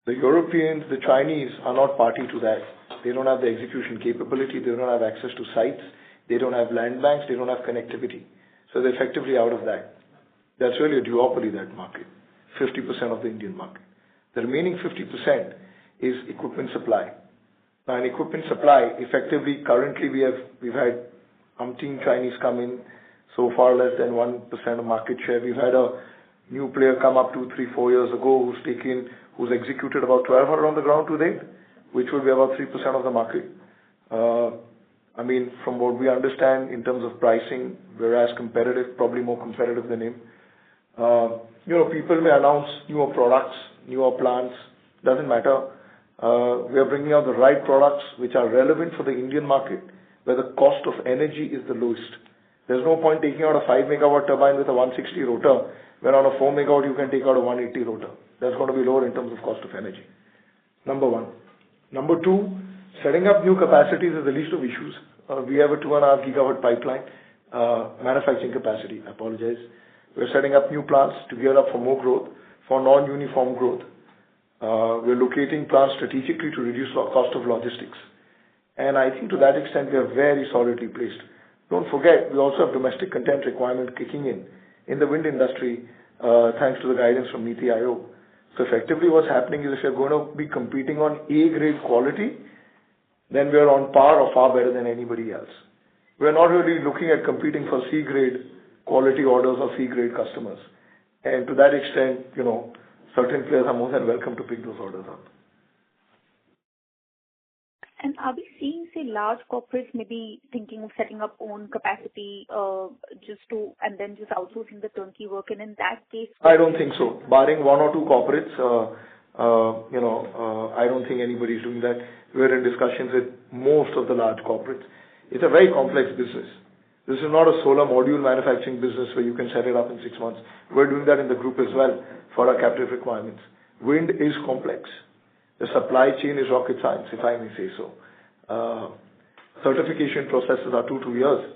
The Europeans, the Chinese are not party to that. They don't have the execution capability. They don't have access to sites. They don't have land banks. They don't have connectivity. So they're effectively out of that. That's really a duopoly, that market, 50% of the Indian market. The remaining 50% is equipment supply. Now, in equipment supply, effectively, currently we've had umpteen Chinese come in, so far less than 1% of market share. We've had a new player come up 2, 3, 4 years ago who's executed about 1,200 on the ground to date, which will be about 3% of the market. I mean, from what we understand in terms of pricing, we're as competitive, probably more competitive than him. People may announce newer products, newer plants, doesn't matter. We are bringing out the right products which are relevant for the Indian market, where the cost of energy is the lowest. There's no point taking out a 5 megawatt turbine with a 160 rotor, when on a 4 megawatt you can take out a 180 rotor. That's going to be lower in terms of cost of energy. Number one. Number two, setting up new capacities is the least of issues. We have a 2.5 gigawatt pipeline, manufacturing capacity, I apologize. We're setting up new plants to gear up for more growth, for non-uniform growth. We're locating plants strategically to reduce cost of logistics. And I think to that extent, we are very solidly placed. Don't forget, we also have domestic content requirement kicking in the wind industry, thanks to the guidance from NITI Aayog. So effectively what's happening is if you're going to be competing on A-grade quality, then we're on par or far better than anybody else. We're not really looking at competing for C-grade quality orders or C-grade customers. And to that extent, certain players are more than welcome to pick those orders up. And are we seeing, say, large corporates maybe thinking of setting up own capacity and then just outsourcing the turnkey work? And in that case, I don't think so. Barring one or two corporates, I don't think anybody's doing that. We're in discussions with most of the large corporates. It's a very complex business. This is not a solar module manufacturing business where you can set it up in 6 months. We're doing that in the group as well for our captive requirements. Wind is complex. The supply chain is rocket science, if I may say so. Certification processes are 2 years.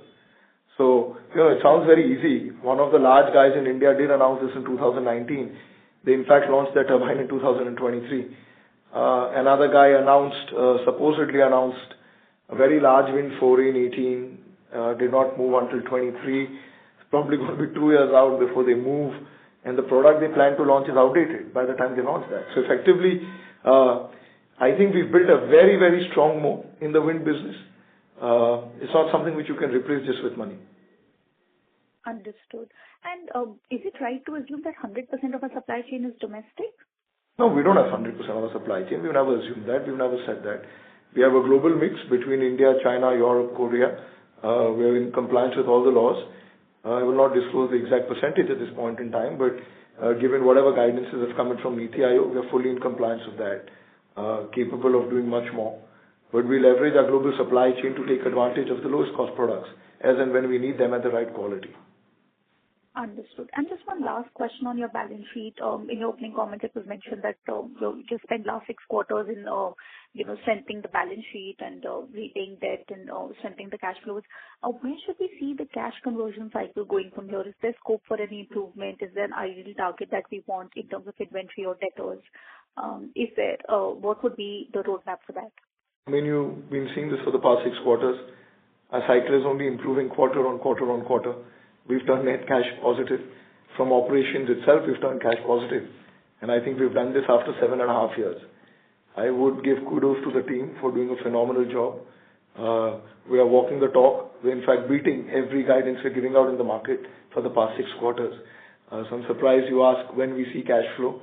So, it sounds very easy. One of the large guys in India did announce this in 2019. They in fact launched their turbine in 2023. Another guy supposedly announced a very large wind foray in 18, did not move until 23. It's probably going to be 2 years out before they move. And the product they plan to launch is outdated by the time they launch that. So effectively, I think we've built a very, very strong moat in the wind business. It's not something which you can replace just with money. Understood. And is it right to assume that 100% of our supply chain is domestic? No, we don't have 100% of our supply chain. We've never assumed that. We've never said that. We have a global mix between India, China, Europe, Korea. We are in compliance with all the laws. I will not disclose the exact percentage at this point in time, but given whatever guidances have come in from NITI Aayog, we are fully in compliance with that, capable of doing much more. But we leverage our global supply chain to take advantage of the lowest cost products as and when we need them at the right quality. Understood. And just one last question on your balance sheet. In your opening comment, it was mentioned that you just spent last 6 quarters in strengthening the balance sheet and repaying debt and strengthening the cash flows. Where should we see the cash conversion cycle going from here? Is there scope for any improvement? Is there an ideal target that we want in terms of inventory or debtors? What would be the roadmap for that? I mean, you've been seeing this for the past 6 quarters. Our cycle is only improving quarter on quarter on quarter. We've turned net cash positive. From operations itself, we've turned cash positive. And I think we've done this after 7.5 years. I would give kudos to the team for doing a phenomenal job. We are walking the talk. We're in fact beating every guidance we're giving out in the market for the past 6 quarters. So I'm surprised you ask when we see cash flow.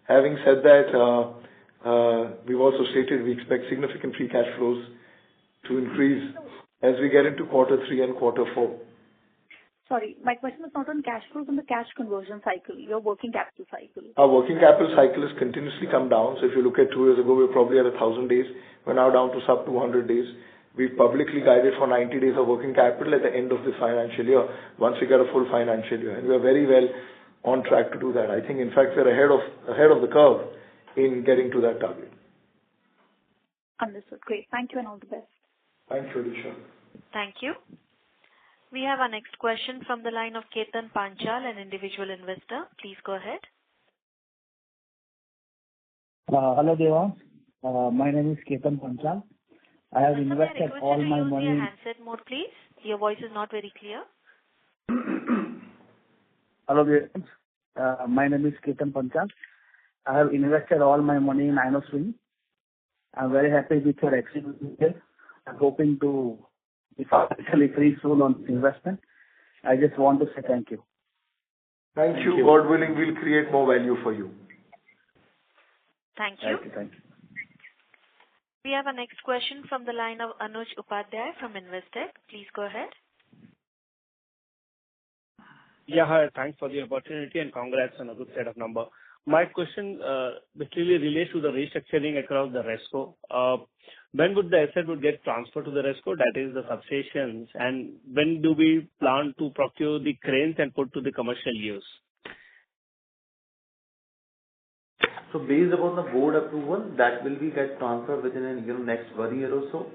Having said that, we've also stated we expect significant free cash flows to increase as we get into quarter 3 and quarter 4. Sorry, my question is not on cash flows, on the cash conversion cycle, your working capital cycle. Our working capital cycle has continuously come down. So if you look at 2 years ago, we were probably at 1,000 days. We're now down to sub 200 days. We've publicly guided for 90 days of working capital at the end of this financial year, once we get a full financial year. And we are very well on track to do that. I think, in fact, we're ahead of the curve in getting to that target. Understood. Great. Thank you and all the best. Thank you, Alicia. Thank you. We have our next question from the line of Ketan Panchal, an individual investor. Please go ahead. Hello, Deva. My name is Ketan Panchal. I have Sir, invested may I all request you to my use money. your handset mode, please? Your voice is not very clear. Hello, Deva. My name is Ketan Panchal. I have invested all my money in Inox Wind. I'm very happy with your execution here. I'm hoping to be financially free soon on this investment. I just want to say thank you. Thank you. God willing, we'll create more value for you. Thank you. Thank you. We have our next question from the line of Anuj Upadhyay from Investec. Please go ahead. Yeah, hi. Thanks for the opportunity and congrats on a good set of numbers. My question basically relates to the restructuring across the RESCO. When would the asset get transferred to the RESCO, that is the substations, and when do we plan to procure the cranes and put to the commercial use? So based upon the board approval, that will be get transferred within next 1 year or so.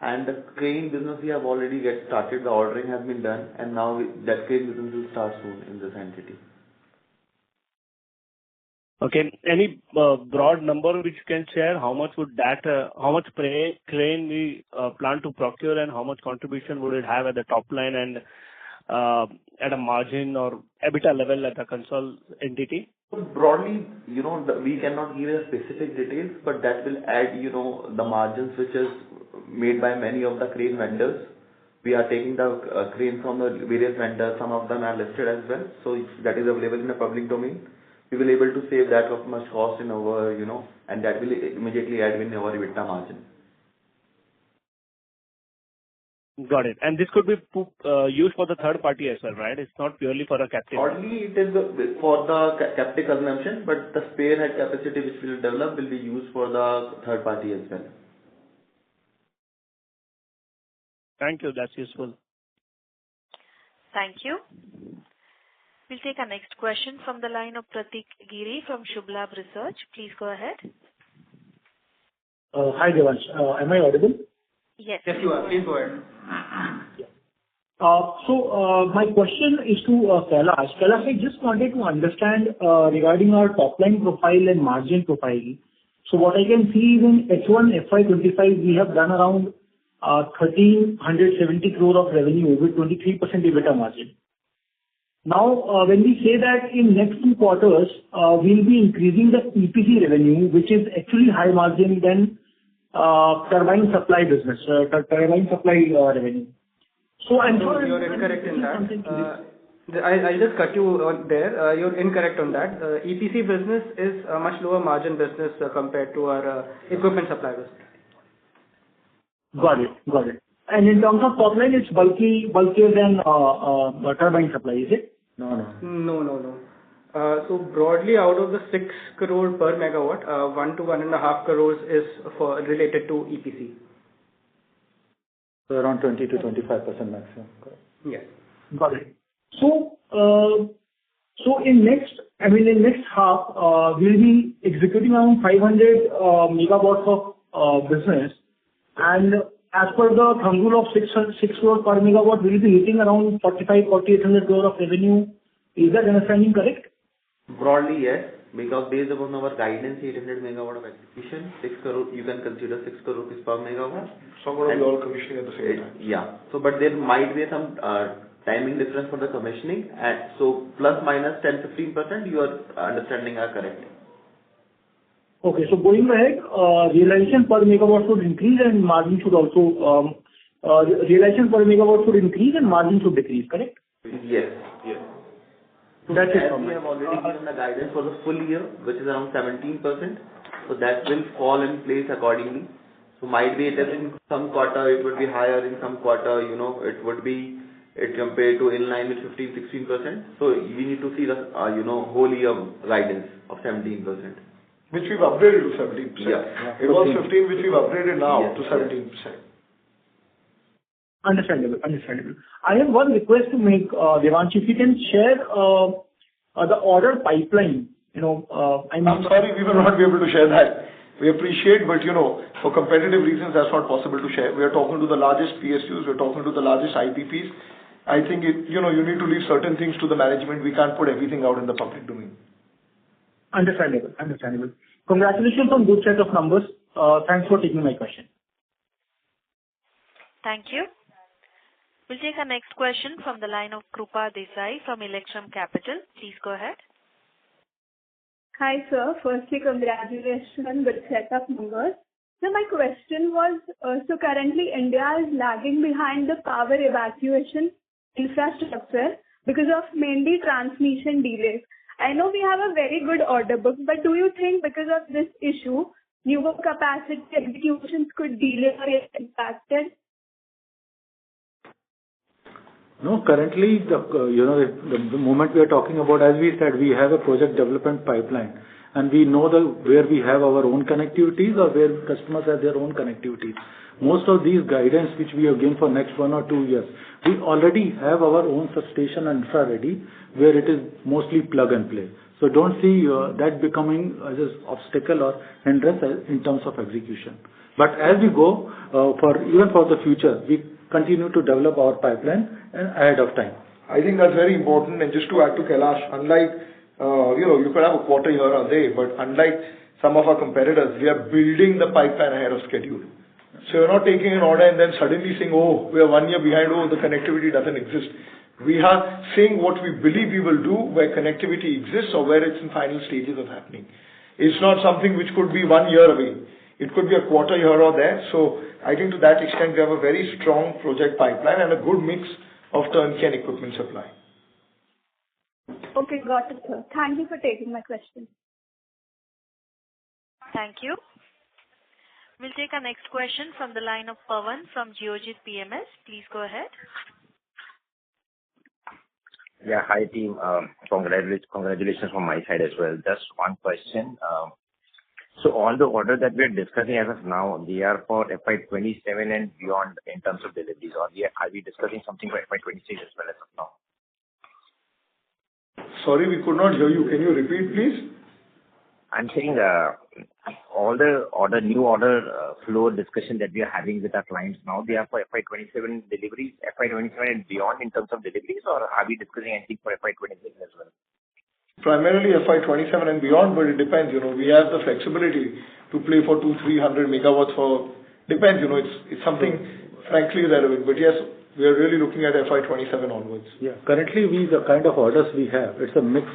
And the crane business we have already get started. The ordering has been done, and now that crane business will start soon in this entity. Okay. Any broad number which you can share? How much would that, how much crane we plan to procure, and how much contribution would it have at the top line and at a margin or EBITDA level at a console entity? So broadly, we cannot give a specific details, but that will add, the margins which is made by many of the crane vendors. We are taking the crane from the various vendors. Some of them are listed as well. So that is available in the public domain. We will able to save that of much cost in our, and that will immediately add in our EBITDA margin. Got it. And this could be used for the third party as well, right? It's not purely for a captive. Only it is for the captive consumption, but the spearhead capacity which will develop will be used for the third party as well. Thank you. That's useful. Thank you. We'll take our next question from the line of Pratik Giri from Shubh Labh Research. Please go ahead. Hi, Devansh. Am I audible? Yes. Yes, you are. Please go ahead. So my question is to Kailash. Kailash, I just wanted to understand regarding our top line profile and margin profile. So what I can see is in H1 FY25, we have done around 1,370 crore of revenue with 23% EBITDA margin. Now, when we say that in next 2 quarters, we'll be increasing the EPC revenue, which is actually high margin than turbine supply business, turbine supply revenue. So I'm sure you're incorrect in that. I'll just cut you on there. You're incorrect on that. EPC business is a much lower margin business compared to our equipment supply business. Got it. And in terms of top line, it's bulkier than turbine supply, is it? No. So broadly, out of the 6 crore per megawatt, 1 to 1.5 crores is related to EPC. So around 20 to 25% maximum. Correct. Yes. Got it. So in next half, we'll be executing around 500 megawatts of business, and as per the thumb rule of 6 crore per megawatt, we'll be hitting around 4,800 crore of revenue. Is that understanding correct? Broadly, yes. Because based upon our guidance, 800 megawatt of execution, 6 crore, you can consider 6 crore rupees per megawatt. Some will be all commissioning at the same time. Yeah. So, but there might be some timing difference for the commissioning. And so, plus minus 10-15%, your understanding are correct. Okay. So going ahead, realization per megawatt should increase and margin should also, realization per megawatt should increase and margin should decrease, correct? Yes. That's it. We have already given the guidance for the full year, which is around 17%. So that will fall in place accordingly. So might be it is in some quarter, it would be higher, in some quarter, it would be compared to in line with 15-16%. So we need to see the, whole year guidance of 17%. Which we've upgraded to 17%. Yeah. It was 15, which we've upgraded now to 17%. Understandable. I have one request to make, Devansh, if you can share the order pipeline. I'm sorry, we will not be able to share that. We appreciate, but for competitive reasons, that's not possible to share. We are talking to the largest PSUs, we're talking to the largest IPPs. I think you need to leave certain things to the management. We can't put everything out in the public domain. Understandable. Congratulations on good set of numbers. Thanks for taking my question. Thank you. We'll take our next question from the line of Krupa Desai from Electrum Capital. Please go ahead. Hi, sir. Firstly, congratulations on good set of numbers. So my question was, so currently India is lagging behind the power evacuation infrastructure because of mainly transmission delays. I know we have a very good order book, but do you think because of this issue, newer capacity executions could delay or get impacted? No, currently, the moment we are talking about, as we said, we have a project development pipeline, and we know where we have our own connectivities or where customers have their own connectivities. Most of these guidance which we have given for next 1 or 2 years, we already have our own substation and infra ready, where it is mostly plug and play. So don't see that becoming as an obstacle or hindrance in terms of execution. But as we go, even for the future, we continue to develop our pipeline and ahead of time. I think that's very important. And just to add to Kailash, unlike, you could have a quarter here or there, but unlike some of our competitors, we are building the pipeline ahead of schedule. So you're not taking an order and then suddenly saying, oh, we are 1 year behind, oh, the connectivity doesn't exist. We are saying what we believe we will do where connectivity exists or where it's in final stages of happening. It's not something which could be 1 year away. It could be a quarter here or there. So I think to that extent, we have a very strong project pipeline and a good mix of turnkey and equipment supply. Okay, got it, sir. Thank you for taking my question. Thank you. We'll take our next question from the line of Pawan from Geojit PMS. Please go ahead. Yeah, hi team. Congratulations from my side as well. Just one question. So all the orders that we're discussing as of now, they are for FY27 and beyond in terms of deliveries, or are we discussing something for FY26 as well as of now? Sorry, we could not hear you. Can you repeat, please? I'm saying all the new order flow discussion that we are having with our clients now, they are for FY27 deliveries, FY27 and beyond in terms of deliveries, or are we discussing anything for FY26 as well? Primarily FY27 and beyond, but it depends. We have the flexibility to play for 200-300 megawatts for, depends, it's something frankly irrelevant. But yes, we are really looking at FY27 onwards. Yeah, currently the kind of orders we have, it's a mix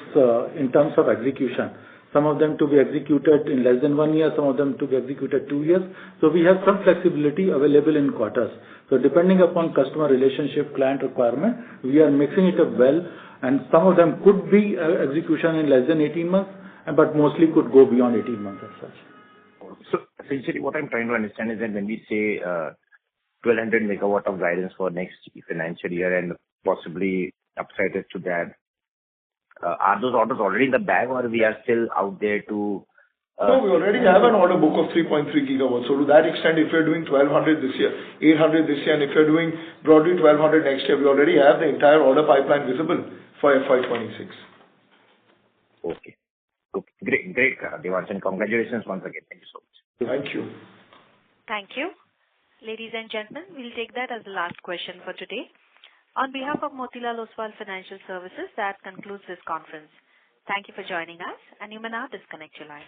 in terms of execution. Some of them to be executed in less than 1 year, some of them to be executed 2 years. So we have some flexibility available in quarters. So depending upon customer relationship, client requirement, we are mixing it up well. And some of them could be execution in less than 18 months, but mostly could go beyond 18 months as such. So essentially what I'm trying to understand is that when we say 1200 megawatt of guidance for next financial year and possibly upside to that, are those orders already in the bag or we are still out there to... No, we already have an order book of 3.3 gigawatts. So to that extent, if we're doing 1200 this year, 800 this year, and if we're doing broadly 1200 next year, we already have the entire order pipeline visible for FY26. Okay. Great, Devansh, and congratulations once again. Thank you so much. Thank you. Thank you. Ladies and gentlemen, we'll take that as the last question for today. On behalf of Motilal Oswal Financial Services, that concludes this conference. Thank you for joining us, and you may now disconnect your lines.